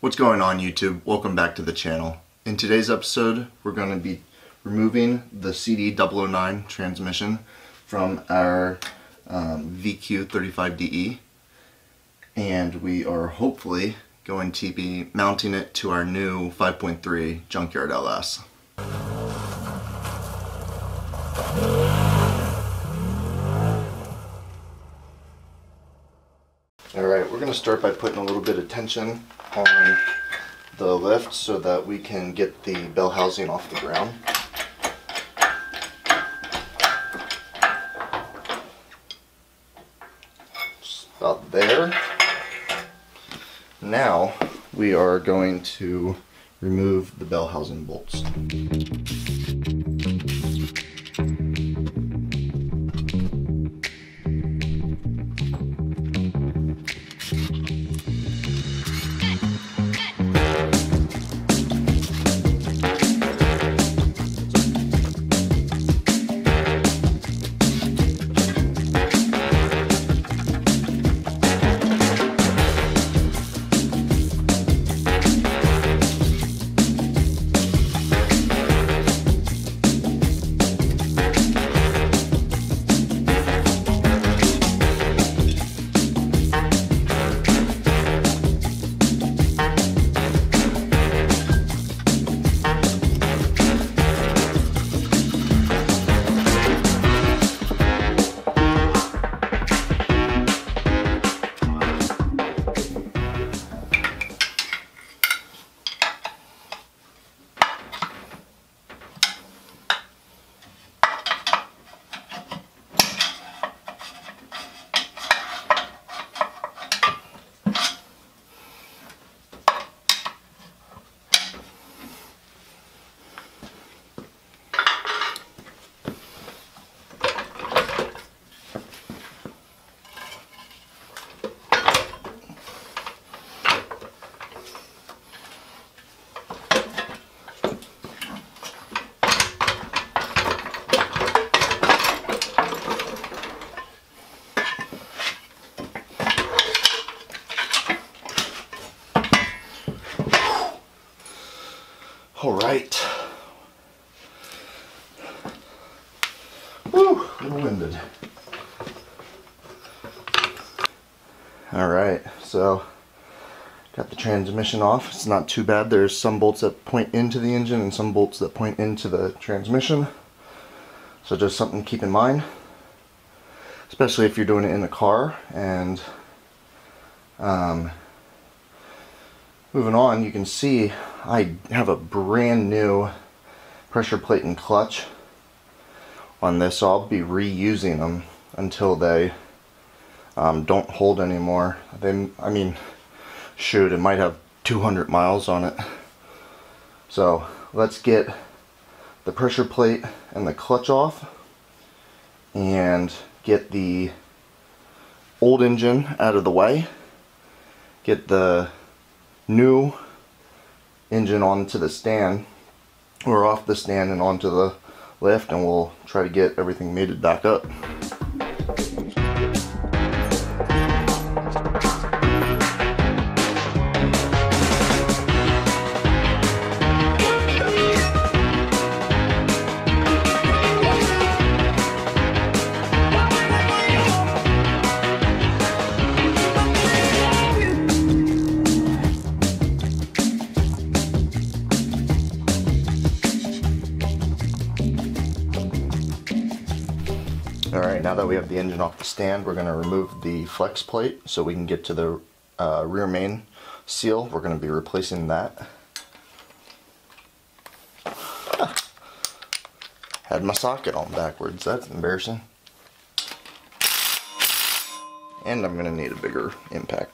What's going on, YouTube? Welcome back to the channel. In today's episode, we're going to be removing the CD009 transmission from our VQ35DE, and we are hopefully going to be mounting it to our new 5.3 Junkyard LS. Alright, we're going to start by putting a little bit of tension on the lift so that we can get the bell housing off the ground. Just about there. Now we are going to remove the bell housing bolts. Alright. Woo, a little winded. Alright, so got the transmission off. It's not too bad. There's some bolts that point into the engine and some bolts that point into the transmission. So just something to keep in mind, especially if you're doing it in a car. And moving on, you can see I have a brand new pressure plate and clutch on this, so I'll be reusing them until they don't hold anymore. I mean, shoot, it might have 200 miles on it. So let's get the pressure plate and the clutch off and get the old engine out of the way, get the new engine onto the stand, or off the stand and onto the lift, and we'll try to get everything mated back up. Alright, now that we have the engine off the stand, we're going to remove the flex plate so we can get to the rear main seal. We're going to be replacing that. Had my socket on backwards, that's embarrassing. And I'm going to need a bigger impact.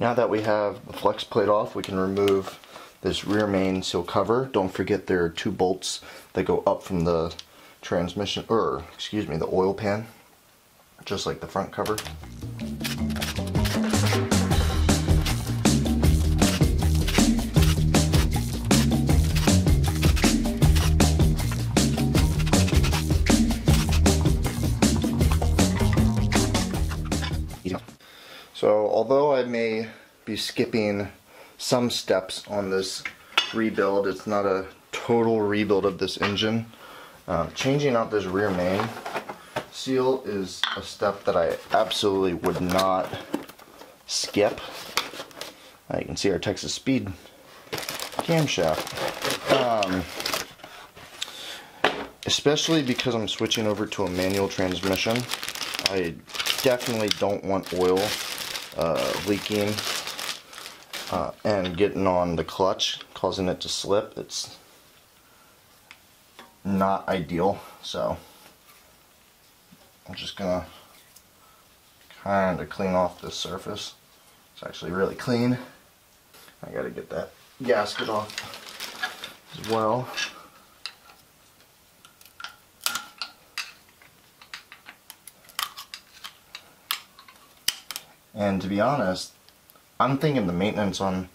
Now that we have the flex plate off, we can remove this rear main seal cover. Don't forget there are two bolts that go up from the transmission, or excuse me, the oil pan, just like the front cover. may be skipping some steps on this rebuild. It's not a total rebuild of this engine. Changing out this rear main seal is a step that I absolutely would not skip. You can see our Texas Speed camshaft. Especially because I'm switching over to a manual transmission. I definitely don't want oil leaking and getting on the clutch, causing it to slip. It's not ideal, so I'm just gonna kind of clean off this surface. It's actually really clean. I gotta get that gasket off as well. And to be honest, I'm thinking the maintenance on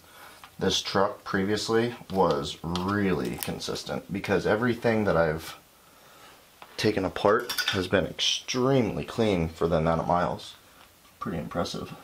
this truck previously was really consistent, because everything that I've taken apart has been extremely clean for the amount of miles. Pretty impressive.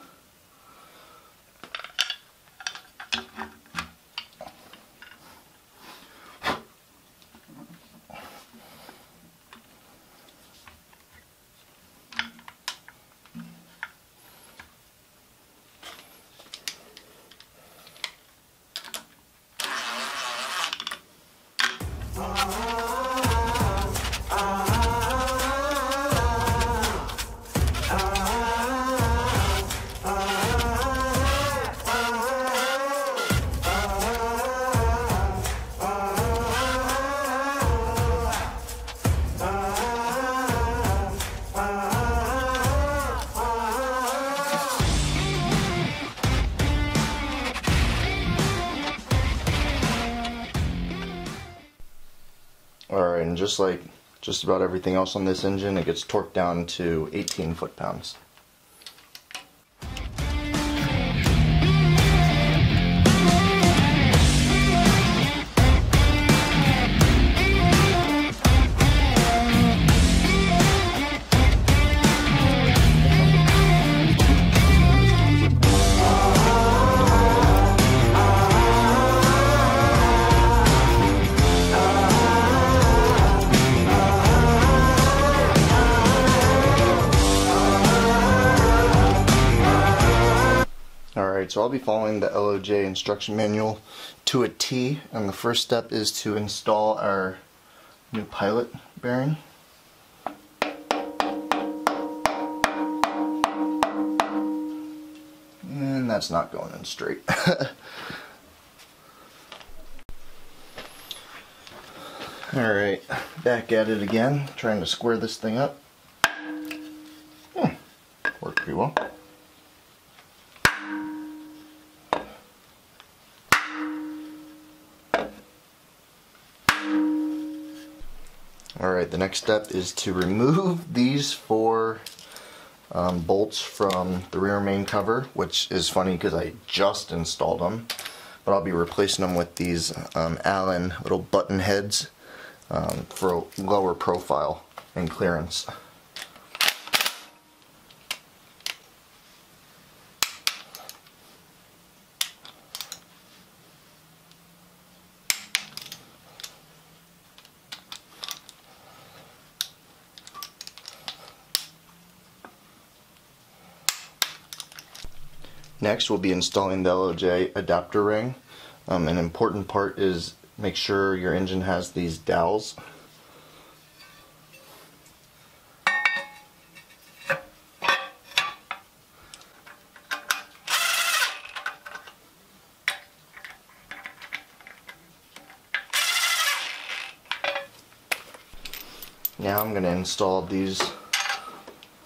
Alright, and just like just about everything else on this engine, it gets torqued down to 18 foot-pounds. Alright, so I'll be following the LOJ instruction manual to a T, and the first step is to install our new pilot bearing. And that's not going in straight. Alright, back at it again, trying to square this thing up. Worked pretty well. Alright, the next step is to remove these four bolts from the rear main cover, which is funny because I just installed them, but I'll be replacing them with these Allen little button heads for lower profile and clearance. Next, we'll be installing the LOJ adapter ring. An important part is make sure your engine has these dowels. Now I'm going to install these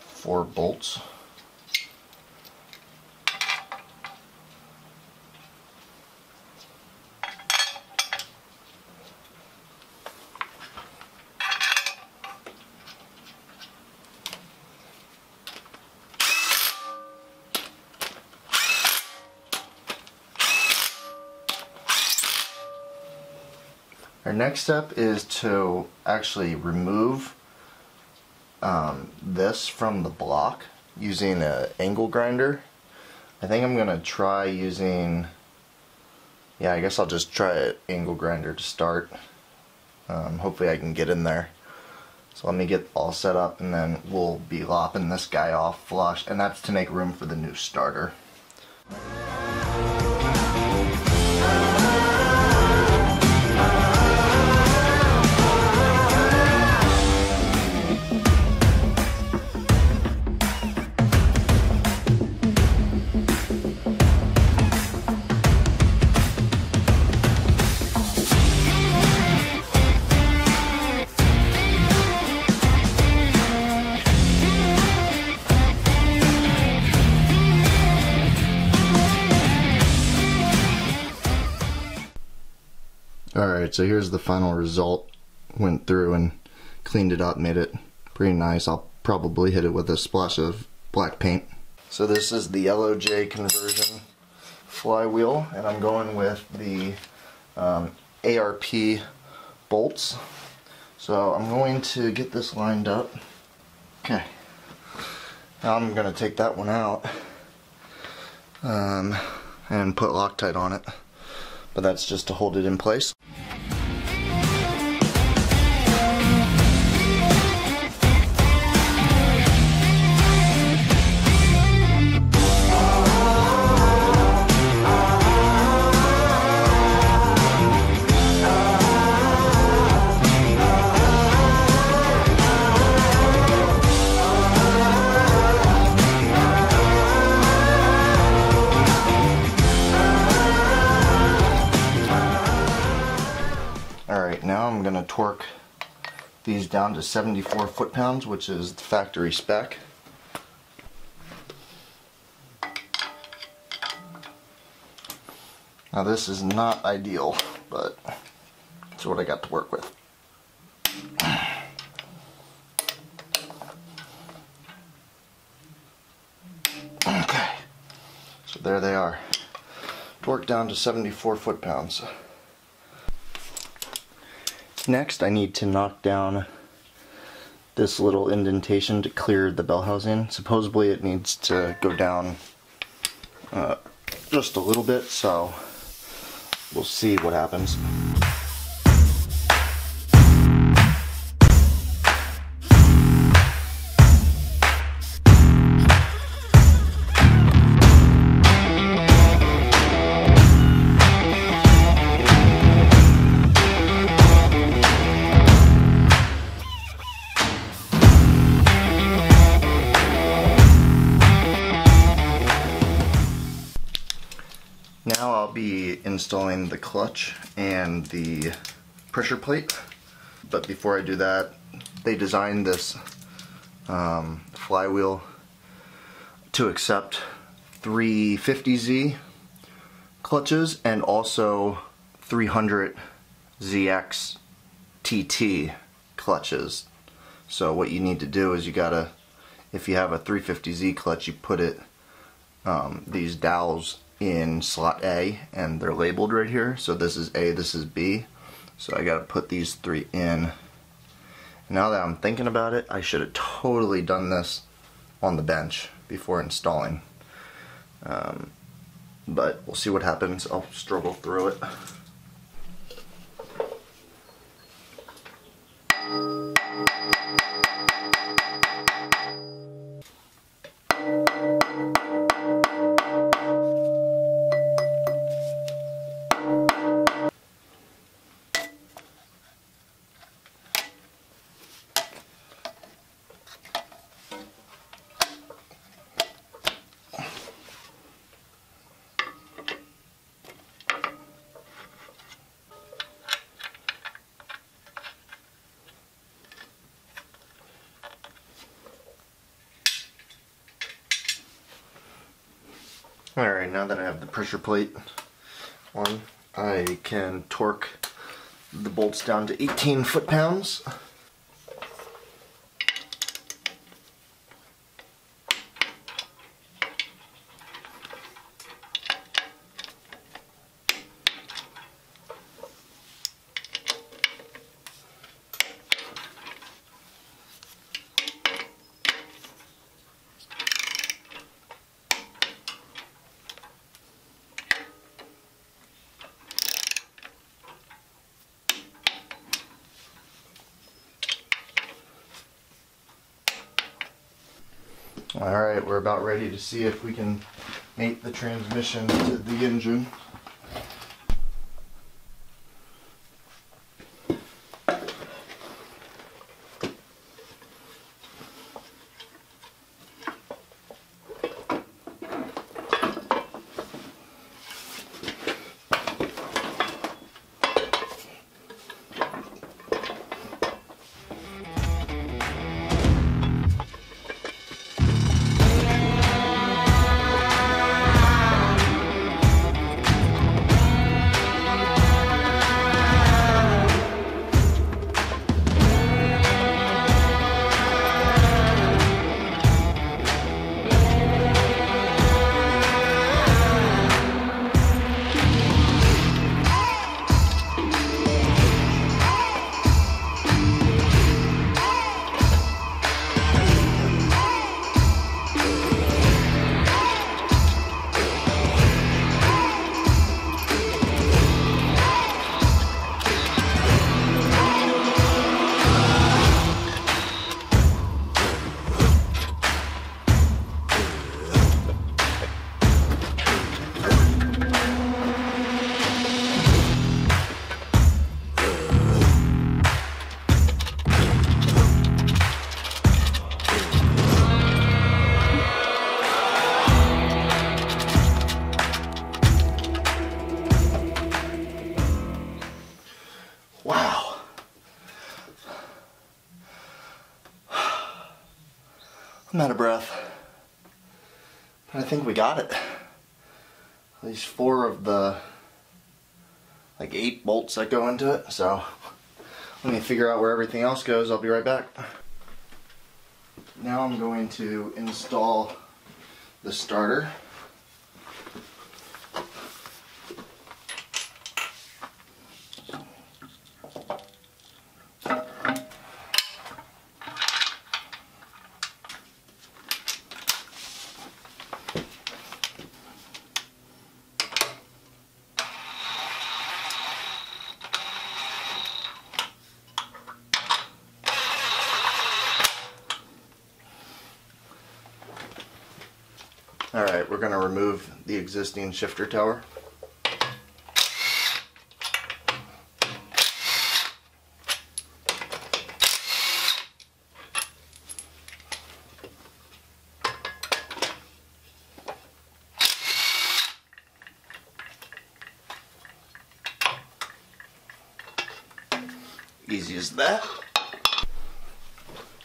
four bolts. Our next step is to actually remove this from the block using an angle grinder. I think I'm gonna try using, yeah, I guess I'll just try an angle grinder to start. Hopefully I can get in there. So let me get all set up and then we'll be lopping this guy off flush, and that's to make room for the new starter. Alright, so here's the final result. Went through and cleaned it up, made it pretty nice. I'll probably hit it with a splash of black paint. So this is the LOJ Conversion flywheel, and I'm going with the ARP bolts. So I'm going to get this lined up. Okay. Now I'm going to take that one out and put Loctite on it. But that's just to hold it in place. Alright, now I'm going to torque these down to 74 foot-pounds, which is the factory spec. Now this is not ideal, but it's what I got to work with. Okay, so there they are. Torque down to 74 foot-pounds. Next, I need to knock down this little indentation to clear the bell housing. Supposedly it needs to go down just a little bit, so we'll see what happens. Now I'll be installing the clutch and the pressure plate, but before I do that, they designed this flywheel to accept 350Z clutches and also 300ZX TT clutches. So what you need to do is you gotta, if you have a 350Z clutch, you put it these dowels in slot A, and they're labeled right here. So this is A, this is B. So I gotta put these three in. Now that I'm thinking about it, I should have totally done this on the bench before installing. But we'll see what happens. I'll struggle through it. Alright, now that I have the pressure plate on, I can torque the bolts down to 18 foot-pounds. Alright, we're about ready to see if we can mate the transmission to the engine. Wow. I'm out of breath. But I think we got it. At least 4 of the like 8 bolts that go into it. So let me figure out where everything else goes. I'll be right back. Now I'm going to install the starter. Alright, we're going to remove the existing shifter tower. Easy as that.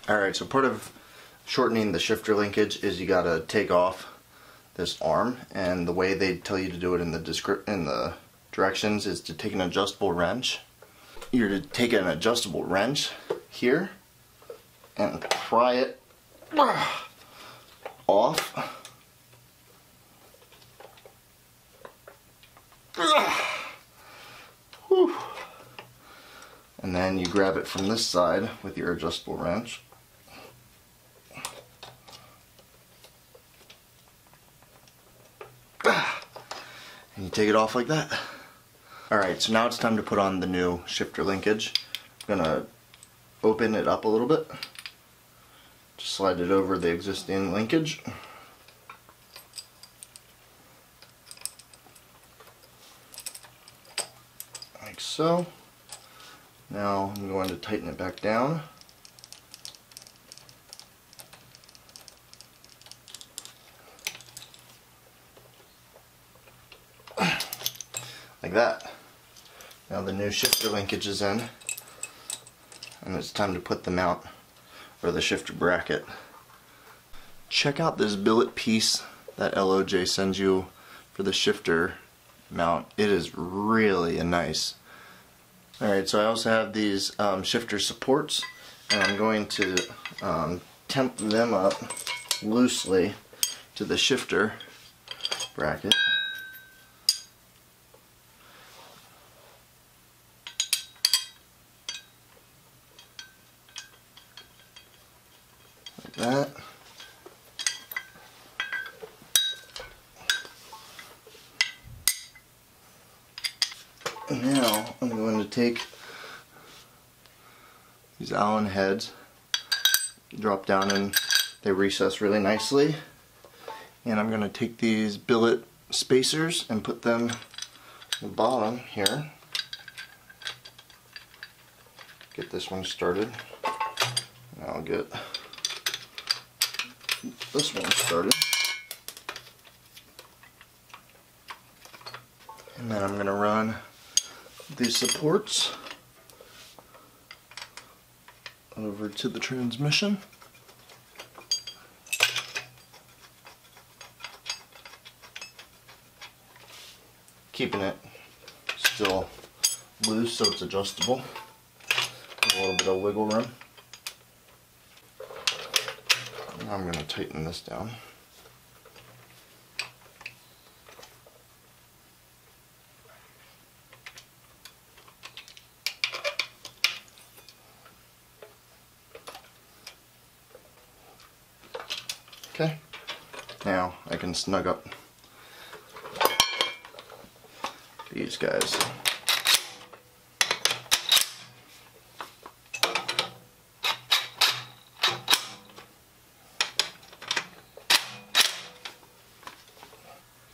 Alright, so part of shortening the shifter linkage is you gotta take off this arm, and the way they tell you to do it in the directions is to take an adjustable wrench. You're to take an adjustable wrench here and pry it off. And then you grab it from this side with your adjustable wrench. And you take it off like that. Alright, so now it's time to put on the new shifter linkage. I'm gonna open it up a little bit. Just slide it over the existing linkage. Like so. Now I'm going to tighten it back down. Like that. Now the new shifter linkage is in, and it's time to put the mount, or the shifter bracket. Check out this billet piece that LOJ sends you for the shifter mount. It is really nice. Alright, so I also have these shifter supports, and I'm going to temp them up loosely to the shifter bracket. Like that. Now I'm going to take these Allen heads, drop down in They recess really nicely. And I'm going to take these billet spacers and put them at the bottom here. Get this one started. Now I'll get this one started. And then I'm going to run these supports over to the transmission. Keeping it still loose so it's adjustable. A little bit of wiggle room. Now I'm going to tighten this down. Okay, now I can snug up these guys.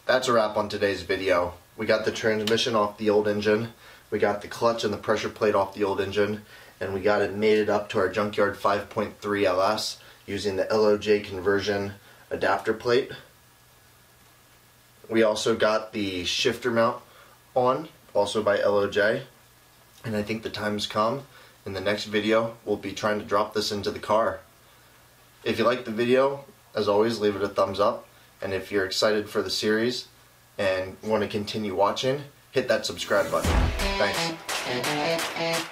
That's a wrap on today's video. We got the transmission off the old engine, we got the clutch and the pressure plate off the old engine, and we got it mated up to our Junkyard 5.3 LS using the LOJ Conversion adapter plate. We also got the shifter mount on, also by LOJ, and I think the time's come. In the next video, we'll be trying to drop this into the car. If you liked the video, as always, leave it a thumbs up, and if you're excited for the series and want to continue watching, hit that subscribe button. Thanks.